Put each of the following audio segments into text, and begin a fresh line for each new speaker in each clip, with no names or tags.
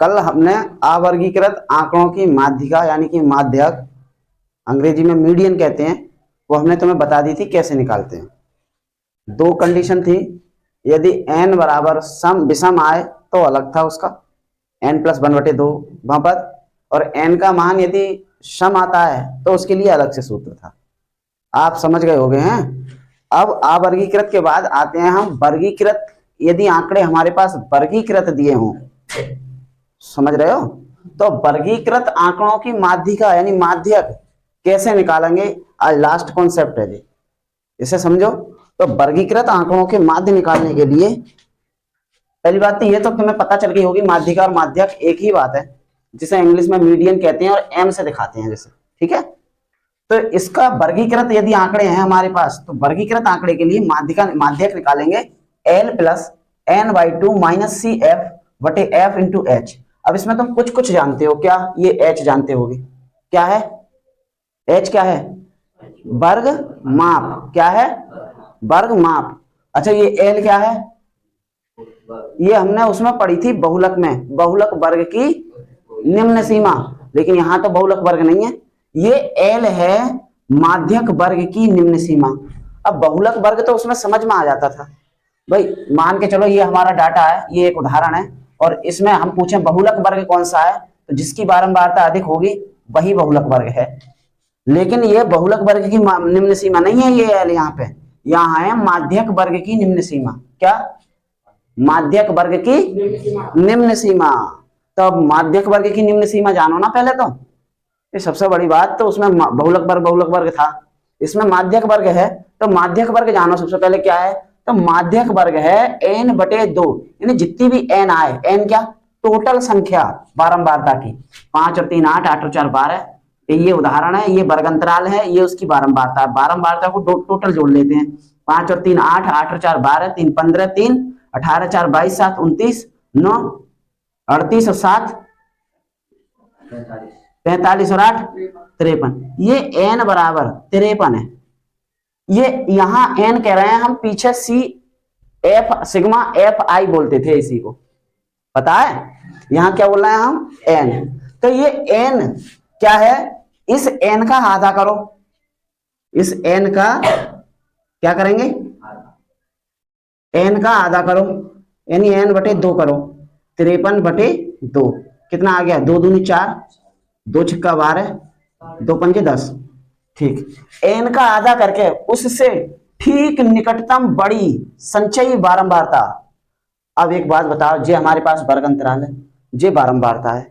कल हमने अवर्गीकृत आंकड़ों की माध्यिका यानी कि माध्यक, अंग्रेजी में मीडियन कहते हैं, वो हमने तुम्हें बता दी थी कैसे निकालते हैं। दो कंडीशन थी, यदि n बराबर सम विषम आए तो अलग था उसका, n+1/2 वहां पर, और n का मान यदि सम आता है तो उसके लिए अलग से सूत्र था। आप समझ गए होंगे हैं। अब अवर्गीकृत के बाद आते हैं हम वर्गीकृत। यदि आंकड़े हमारे पास वर्गीकृत दिए हों, समझ रहे हो, तो वर्गीकृत आंकड़ों की माध्यिका यानी माध्यक कैसे निकालेंगे, आज लास्ट कॉन्सेप्ट है जी, इसे समझो। तो वर्गीकृत आंकड़ों के माध्य निकालने के लिए पहली बात तो ये तो तुम्हें पता चल गई होगी, माध्यिका और माध्यक एक ही बात है, जिसे इंग्लिश में मीडियन कहते हैं और एम से दिखाते हैं जैसे, ठीक है। तो इसका वर्गीकृत यदि आंकड़े हैं हमारे पास, तो वर्गीकृत आंकड़े के लिए माध्यिका माध्यक निकालेंगे l+n/2 - cf/f × h। अब इसमें तुम कुछ कुछ जानते हो, क्या ये h जानते होगे, क्या है h, क्या है वर्ग माप, क्या है वर्ग माप। अच्छा ये l क्या है, ये हमने उसमें पढ़ी थी बहुलक में, बहुलक वर्ग की निम्न सीमा, लेकिन यहां तो बहुलक वर्ग नहीं है, ये l है माध्यक वर्ग की निम्न सीमा। अब बहुलक वर्ग तो उसमें समझ में आ जाता था भाई, मान के चलो ये हमारा डाटा है, ये एक उदाहरण है, और इसमें हम पूछें बहुलक वर्ग कौन सा है, तो जिसकी बारंबारता अधिक होगी वही बहुलक वर्ग है। लेकिन ये बहुलक वर्ग की निम्न सीमा नहीं है, ये l यहाँ पे, यहाँ है माध्यक वर्ग की निम्न सीमा। क्या, माध्यक वर्ग की निम्न सीमा। तो अब माध्यक वर्ग की निम्न सीमा जानो ना पहले तो, ये सबसे बड़ी बात। तो उसमें बहुलक वर्ग था, इसमें माध्यक वर्ग है, तो माध्यक वर्ग जानो सबसे पहले क्या है। तो माध्यक वर्ग है n/2, यानी जितनी भी n आए, n क्या टोटल संख्या बारंबारता की, 5 और 3 8, 8 और 4 12, ये उदाहरण है, ये वर्ग अंतराल है, ये उसकी बारंबारता, बारंबारता को टोटल जोड़ लेते हैं, 5 और 3 8, 8 और 4 12, 3 15, 3 18, 4 22, 7 29, 9 38 और 7 45 और 8 53, ये n बराबर 53 है। ये यहां n कह रहे हैं हम, पीछे C F sigma F I बोलते थे इसी को, पता है, यहां क्या बोल रहे हैं हम n। तो ये n क्या है, इस n का आधा करो, इस n का क्या करेंगे, n का आधा करो, यानी n/2 करो, 53/2 कितना आ गया, 2 दूनी 4, 2 छक्का 12, 2 पंजे 10, ठीक। n का आधा करके उससे ठीक निकटतम बड़ी संचयी बारंबारता। अब एक बात बताओ, जे हमारे पास वर्ग अंतराल है, जे बारंबारता है,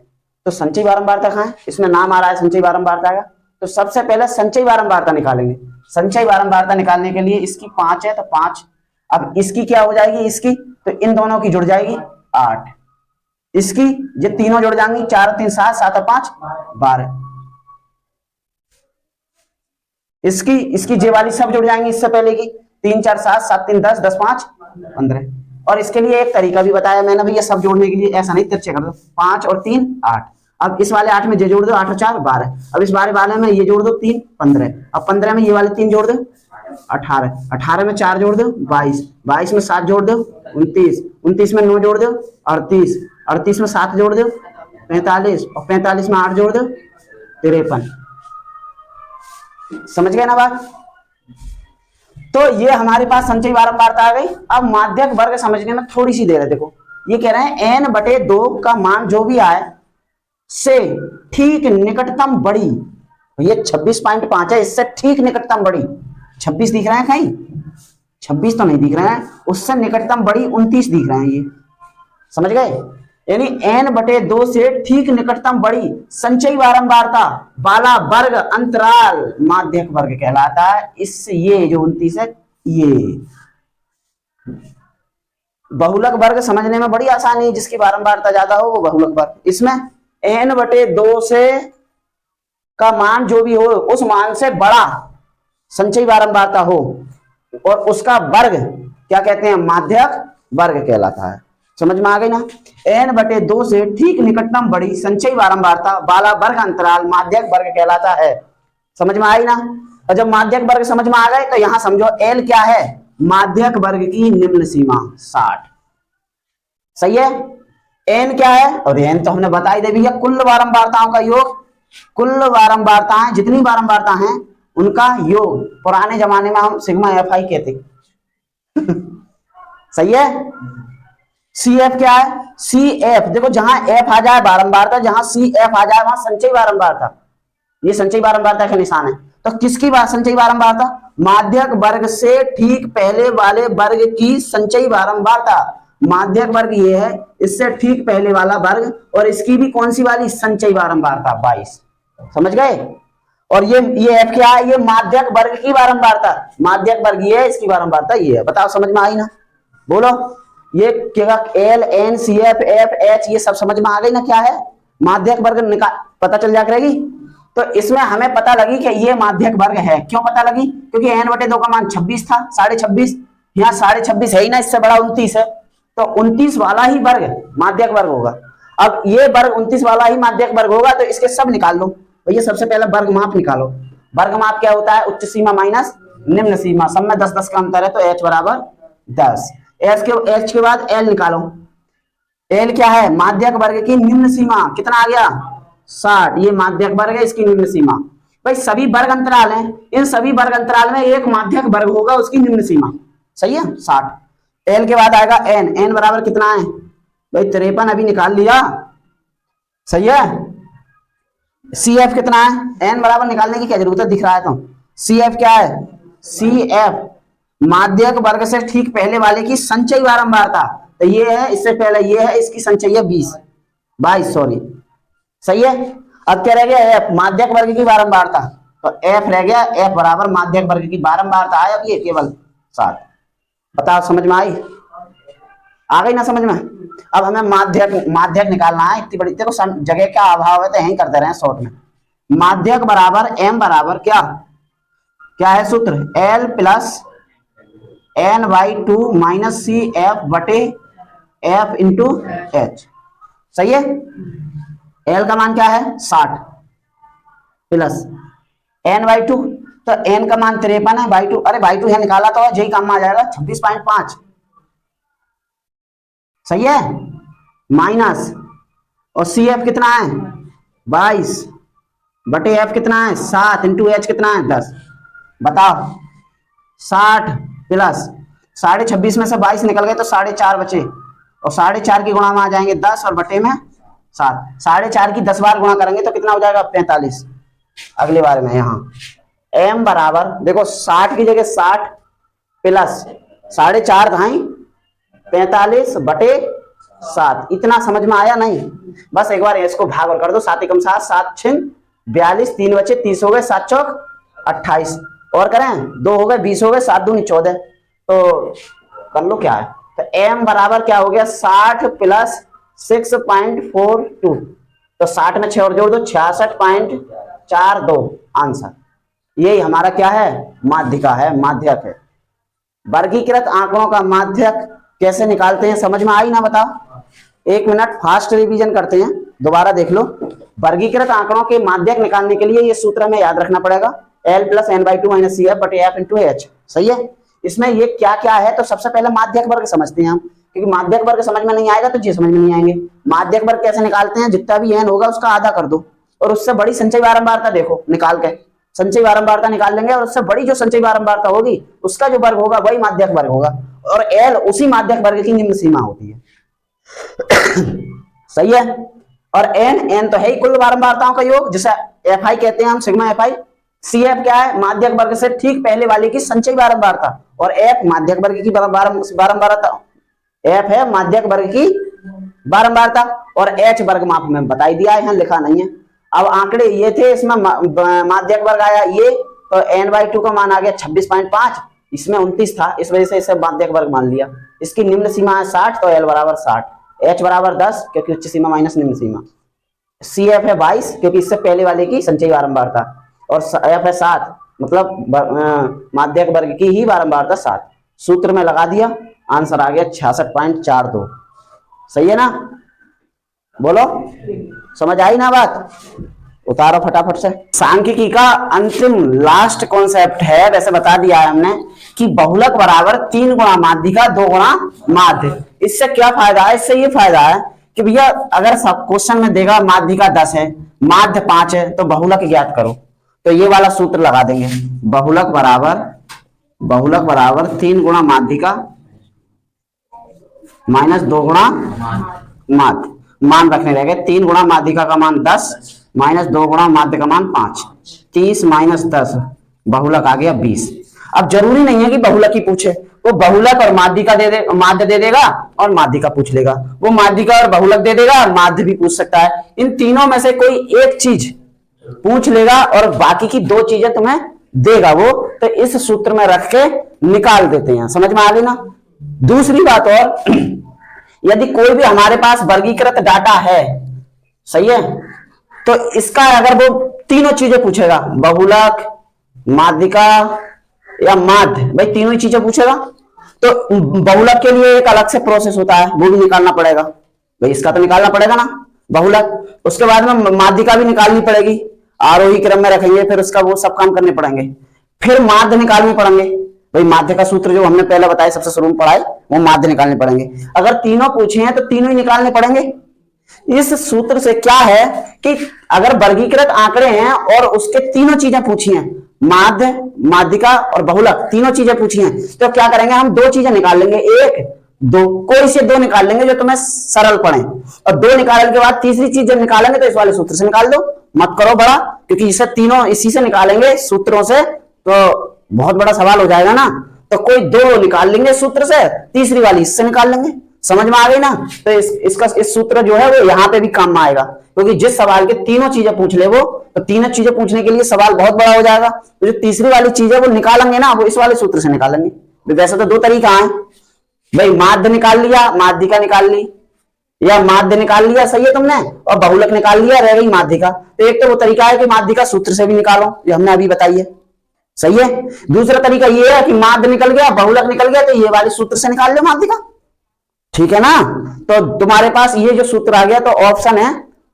तो संचयी बारंबारता कहां है, इसमें नाम आ रहा है संचयी बारंबारता का, तो सबसे पहले संचयी बारंबारता निकालेंगे। संचयी बारंबारता निकालने के लिए इसकी 5 है तो 5, अब इसकी क्या हो जाएगी, इसकी तो इन दोनों की जुड़ जाएगी 8, इसकी ये तीनों जुड़ जाएंगी, 4 और 3 7, 7 और 5 12, इसकी जे वाली सब जुड़ जाएंगी इससे पहले की, 3 4 7, 7 3 10, 10 5 15। और इसके लिए एक तरीका भी बताया मैंने भैया, सब जोड़ने के लिए ऐसा नहीं, तिरछे कर दो, 5 और 3 8, अब इस वाले 8 में जे जोड़ दो, 8 और 4 12, अब इस वाले में ये जोड़ दो 3 15, अब 15 में ये वाले 3 जोड़ दो 18, 18 में 4 जोड़ दो 22, 22 में 7 जोड़ दो 29, 29 में 9 जोड़ दो 38, 38 में 7 जोड़ दो 45, और 45 में 8 जोड़ दो 53। समझ गए ना बात। तो ये हमारे पास संचयी बारंबारता आ गई। अब माध्यक वर्ग समझने में थोड़ी सी देर है, देखो ये कह रहे हैं n/2 का मान जो भी आए से ठीक निकटतम बड़ी, ये 26.5 है, इससे ठीक निकटतम बड़ी 26 दिख रहे हैं कहीं, 26 तो नहीं दिख रहे हैं, उससे निकटतम बड़ी 29 दिख रहे हैं, ये समझ गए, यानी n/2 से ठीक निकटतम बड़ी संचयी बारंबारता वाला वर्ग अंतराल माध्यक वर्ग कहलाता है। इस ये जो 29 है, ये बहुलक वर्ग समझने में बड़ी आसानी है, जिसकी बारंबारता ज्यादा हो वो बहुलक वर्ग। इसमें n/2 से का मान जो भी हो, उस मान से बड़ा संचयी बारंबारता हो और उसका वर्ग क्या कहते हैं, माध्यक वर्ग कहलाता है। समझ में आ गई ना। n/2 से ठीक निकटतम बड़ी संचयी बारंबारता वाला वर्ग अंतराल माध्यक वर्ग कहलाता है। समझ में आई ना। और जब माध्यक वर्ग समझ में आ गए तो यहां समझो l क्या है, माध्यक वर्ग की निम्न सीमा 60, सही है। एन क्या है, और एन तो हमने बता ही दे भैया, कुल बारंबारताओं का योग। कुल बारंबारताएं, जितनी बारंबारता हैं उनका योग। पुराने जमाने में हम सिग्मा एफ आई कहते। सही है। सी एफ क्या है, सी एफ देखो, जहां एफ आ जाए बारंबारता, जहां सी एफ आ जाए वहां संचयी बारंबारता। ये संचयी बारंबारता का निशान है। तो किसकी बात संचयी बारंबारता, माध्यक वर्ग से ठीक पहले वाले वर्ग की संचयी बारंबारता। माध्यक वर्ग ये है, इससे ठीक पहले वाला वर्ग, और इसकी भी कौन सी वाली, संचयी बारंबारता 22। समझ गए। और ये एफ क्या है, ये माध्यक वर्ग की बारंबारता। माध्यक वर्ग ये है, इसकी बारंबारता ये है। बताओ समझ में आई ना, बोलो। ये क्या, L N C F F H, ये सब समझ में आ गई ना क्या है। माध्यक वर्ग निकाल, पता चल जा करेगी। तो इसमें हमें पता लगी कि ये माध्यक वर्ग है। क्यों पता लगी, क्योंकि n/2 का मान 26 था, 26.5। यहाँ 26.5 है ही ना, इससे बड़ा 29 है, तो 29 वाला ही वर्ग माध्यक वर्ग होगा। अब ये वर्ग 29 वाला ही माध्यक वर्ग होगा, तो इसके सब निकाल लो भैया। सबसे पहले वर्ग माप निकालो। वर्ग माप क्या होता है, उच्च सीमा माइनस निम्न सीमा, सब में 10-10 का अंतर है, तो h बराबर 10। h के बाद l निकालो। l क्या है, माध्यक वर्ग की निम्न सीमा, कितना आ गया 60। ये माध्यक वर्ग है, इसकी निम्न सीमा। भाई सभी वर्ग अंतराल हैं, इन सभी वर्ग अंतराल में एक माध्यक वर्ग होगा, उसकी निम्न सीमा। सही है, 60। l के बाद आएगा n। n बराबर कितना है भाई, 53 अभी निकाल लिया। सही है। CF कितना है, n बराबर निकालने की क्या जरूरत है, दिख रहा है तो। CF क्या है, CF माध्यक वर्ग से ठीक पहले वाले की संचयी बारंबारता। तो ये है, इससे पहले ये है, इसकी संचयी है 22 सॉरी। सही है। अब क्या रह गया, F माध्यक वर्ग की बारंबारता। तो F रह गया, F बराबर माध्यक वर्ग की बारंबारता है, अब ये केवल 7। बताओ समझ में आई, आ गई ना समझ में। अब हमें माध्यक निकालना है। इतनी बड़ी देखो, जगह का अभाव है तो यही करते रहे शॉर्ट में। माध्यक बराबर m बराबर क्या क्या है सूत्र, L plus n/2 minus C F बटे एफ इंटू एच। सही है। L का मान क्या है 60 प्लस n/2, तो n का मान 53 है, बाई 2, अरे बाई 2 है निकाला तो यही काम में आ जाएगा 26.5। सही है। माइनस, और सी एफ कितना है 22 बटे एफ कितना है 7 इंटू एच कितना है 10। बताओ 60 प्लस 26.5 में से 22 निकल गए तो 4.5 बचे, और 4.5 की गुणा में आ जाएंगे 10 और बटे में 7। 4.5 की 10 बार गुणा करेंगे तो कितना हो जाएगा 45। अगली बार में यहाँ m बराबर देखो 60 की जगह 60 प्लस 4.5 धाई 45 बटे 7। इतना समझ में आया नहीं, बस एक बार इसको भाग और कर दो। 7 एकम 7, 7 6 42, 3 बचे 30 हो गए, 7 चौक 28, और करें 2 हो गए 20 हो गए, 7 दूनी 14। तो कर लो क्या है, तो m बराबर क्या हो गया 60 प्लस 6.42। तो 60 में 6 और जोड़ दो 66.42 आंसर। यही हमारा क्या है, माध्यिका है, माध्यक है। वर्गीकृत आंकड़ों का माध्यक कैसे निकालते हैं समझ में आई ना, बताओ। 1 मिनट फास्ट रिवीजन करते हैं, दोबारा देख लो। वर्गीकृत आंकड़ों के माध्यक निकालने के लिए ये सूत्र हमें याद रखना पड़ेगा, L plus n/2 minus C F बटे एफ इंटू एच। सही है। इसमें ये क्या क्या है, तो सबसे पहले माध्यक वर्ग समझते हैं हम, क्योंकि माध्यक वर्ग समझ में नहीं आएगा तो जी समझ में नहीं आएंगे। माध्यक वर्ग कैसे निकालते हैं, जितना भी n होगा उसका आधा कर दो, और उससे बड़ी संचयी बारंबारता देखो निकाल के, संचयी बारंबारता निकाल लेंगे, और उससे बड़ी जो संचयी बारंबारता होगी उसका जो वर्ग होगा वही माध्यक वर्ग होगा, और L उसी माध्यक वर्ग की निम्न सीमा होती है। सही है। और n तो है ही कुल बारंबारताओं का योग, जिसे fi कहते हैं हम, सिग्मा fi। cf क्या है, माध्यक वर्ग से ठीक पहले वाले की संचयी बारंबारता, और f माध्यक वर्ग की बारंबारता, f है माध्यक वर्ग की बारंबारता, और h वर्ग माप में बता ही दिया है, यहाँ लिखा नहीं है। अब आंकड़े ये थे, इसमें माध्यक वर्ग आया ये, तो n/2 का मान आ गया 26.5, इसमें 29 था, इस वजह से इसे माध्यक वर्ग मान लिया। इसकी निम्न सीमा है 60, तो L बराबर 60, H बराबर 10 क्योंकि उच्च सीमा माइनस निम्न सीमा, CF है 22 क्योंकि इससे पहले वाले की संचयी बारंबारता, और F है 7 मतलब माध्यक वर्ग की ही बारंबारता 7। सूत्र में लगा दिया, आंसर आ गया 66.42। सही है ना, बोलो समझ आई ना बात, उतारो फटाफट से। सांख्यिकी का अंतिम लास्ट कॉन्सेप्ट है, वैसे बता दिया है हमने कि बहुलक बराबर 3 गुणा माध्यिका 2 गुणा माध्य। इससे क्या फायदा है, इससे ये फायदा है कि भैया अगर सब क्वेश्चन में देगा माध्यिका 10 है, माध्य 5 है, तो बहुलक ज्ञात करो, तो ये वाला सूत्र लगा देंगे, बहुलक बराबर 3 गुणा माध्यिका माइनस 2 गुणा माध्य, मान रखने रहेंगे 3 गुणा माध्यिका का मान 10 माइनस 2 गुणा माध्य का मान 5, 30 माइनस 10 बहुलक आ गया 20। अब जरूरी नहीं है कि बहुलक ही पूछे, वो बहुलक और माध्यिका माध्य दे देगा और माध्यिका पूछ लेगा, वो माध्यिका और बहुलक दे देगा और माध्य भी पूछ सकता है। इन तीनों में से कोई एक चीज पूछ लेगा और बाकी की 2 चीजें तुम्हें देगा वो, तो इस सूत्र में रख के निकाल देते हैं। समझ में आ गई ना। दूसरी बात और, यदि कोई भी हमारे पास वर्गीकृत डाटा है, सही है, तो इसका अगर वो तीनों चीजें पूछेगा, बहुलक, माध्यिका या माध्य, भाई तीनों ही चीजें पूछेगा, तो बहुलक के लिए एक अलग से प्रोसेस होता है, वो भी निकालना पड़ेगा, भाई इसका तो निकालना पड़ेगा ना बहुलक। उसके बाद में माध्यिका भी निकालनी पड़ेगी, आरोही क्रम में रखेंगे, फिर उसका वो सब काम करने पड़ेंगे, फिर माध्य निकालने पड़ेंगे, भाई माध्य का सूत्र जो हमने पहले बताया, सबसे शुरू में पढ़ाई, वो माध्य निकालने पड़ेंगे। अगर तीनों पूछे हैं तो तीनों ही निकालने पड़ेंगे। इस सूत्र से क्या है कि अगर वर्गीकृत आंकड़े हैं और उसके तीनों चीजें पूछी हैं, माध्य, माध्यिका और बहुलक, तीनों चीजें पूछी हैं, तो क्या करेंगे हम 2 चीजें निकाल लेंगे, 1 2, कोई से 2 निकाल लेंगे जो तुम्हें सरल पड़े, और 2 निकालने के बाद तीसरी चीज जब निकालेंगे तो इस वाले सूत्र से निकाल दो, मत करो बड़ा, क्योंकि इसे तीनों इसी से निकालेंगे सूत्रों से, तो बहुत बड़ा सवाल हो जाएगा ना। तो कोई 2 निकाल लेंगे सूत्र से, तीसरी वाली इससे निकाल लेंगे। समझ में आ गई ना। तो इस सूत्र जो है वो यहाँ पे भी काम में आएगा, क्योंकि जिस सवाल के तीनों चीजें पूछ ले वो, तो तीनों चीजें पूछने के लिए सवाल बहुत बड़ा हो जाएगा, तो जो तीसरी वाली चीज है वो निकालेंगे ना, वो इस वाले सूत्र से निकालेंगे। वैसे तो 2 तरीका है भाई, माध्य निकाल लिया, माध्यिका निकाल ली, या माध्य निकाल लिया, सही है तुमने, और बहुलक निकाल लिया, रह गई माध्यिका। तो एक तो वो तरीका है कि माध्यिका सूत्र से भी निकालो, जो हमने अभी बताई है, सही है। दूसरा तरीका ये है कि माध्य निकल गया, बहुलक निकल गया, तो ये वाले सूत्र से निकाल लो माध्यिका, ठीक है ना। तो तुम्हारे पास ये जो सूत्र आ गया, तो ऑप्शन है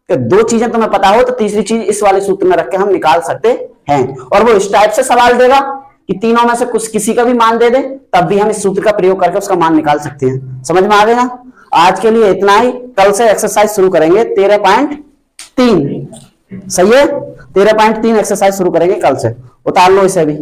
कि 2 चीजें तुम्हें पता हो तो तीसरी चीज इस वाले सूत्र में रख के हम निकाल सकते हैं, और वो इस टाइप से सवाल देगा कि तीनों में से कुछ किसी का भी मान दे दे, तब भी हम इस सूत्र का प्रयोग करके उसका मान निकाल सकते हैं। समझ में आ गया ना। आज के लिए इतना ही, कल से एक्सरसाइज शुरू करेंगे 13.3, सही है, 13.3 एक्सरसाइज शुरू करेंगे कल से, उतार लो इसे भी।